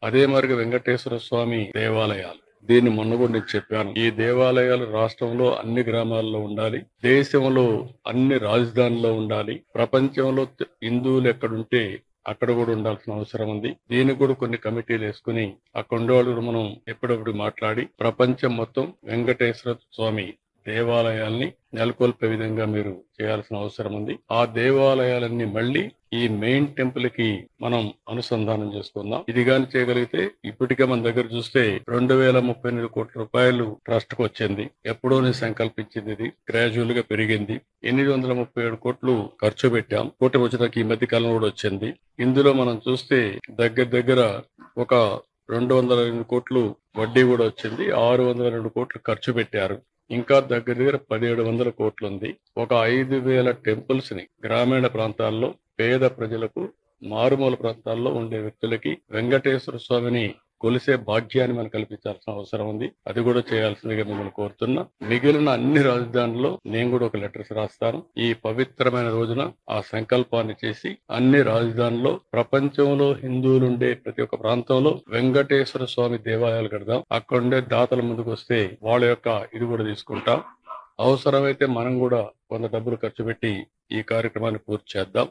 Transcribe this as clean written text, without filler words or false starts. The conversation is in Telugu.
అదే మరిగా వెంకటేశ్వర స్వామి దేవాలయాలు. దీన్ని మొన్న కూడా నేను చెప్పాను. ఈ దేవాలయాలు రాష్ట్రంలో అన్ని గ్రామాల్లో ఉండాలి. దేశంలో అన్ని రాజధానుల్లో ఉండాలి. ప్రపంచంలో హిందువులు ఎక్కడుంటే అక్కడ కూడా ఉండాల్సిన అవసరం ఉంది. దీనికి కూడా కొన్ని కమిటీలు వేసుకుని అక్కడ ఉండేవాళ్ళు కూడా మనం ఎప్పుడప్పుడు మాట్లాడి ప్రపంచం మొత్తం వెంకటేశ్వర స్వామి దేవాలయాల్ని నెలకొల్పే విధంగా మీరు చేయాల్సిన అవసరం ఉంది. ఆ దేవాలయాలన్నీ మళ్ళీ ఈ మెయిన్ టెంపుల్ కి మనం అనుసంధానం చేసుకుందాం. ఇది గాని చేయగలిగితే ఇప్పటికే మన దగ్గర చూస్తే 2038 కోట్ల రూపాయలు ట్రస్ట్ కు వచ్చింది. ఎప్పుడో నేను సంకల్పించింది. ఇది గ్రాడ్యువల్ గా పెరిగింది. 837 కోట్లు ఖర్చు పెట్టాం. కూటమి వచ్చినాక ఈ మధ్య కాలంలో కూడా వచ్చింది. ఇందులో మనం చూస్తే దగ్గర ఒక 202 కోట్లు వడ్డీ కూడా వచ్చింది. 602 కోట్లు ఖర్చు పెట్టారు. ఇంకా దగ్గర 1700 కోట్లు ఉంది. ఒక 5000 టెంపుల్స్ ని గ్రామీణ ప్రాంతాల్లో పేద ప్రజలకు, మారుమూల ప్రాంతాల్లో ఉండే వ్యక్తులకి వెంకటేశ్వర స్వామిని కొలిసే భాగ్యాన్ని మనం కల్పించాల్సిన అవసరం ఉంది. అది కూడా చేయాల్సిందిగా మిమ్మల్ని కోరుతున్నా. మిగిలిన అన్ని రాజధానుల్లో నేను కూడా ఒక లెటర్స్ రాస్తాను. ఈ పవిత్రమైన రోజున ఆ సంకల్పాన్ని చేసి అన్ని రాజధానుల్లో ప్రపంచంలో హిందువులుండే ప్రతి ఒక్క ప్రాంతంలో వెంకటేశ్వర స్వామి దేవాలయాలు కడదాం. అక్కడుండే దాతల ముందుకు వస్తే వాళ్ళ యొక్క ఇది కూడా తీసుకుంటాం. అవసరమైతే మనం కూడా కొంత డబ్బులు ఖర్చు పెట్టి ఈ కార్యక్రమాన్ని పూర్తి చేద్దాం.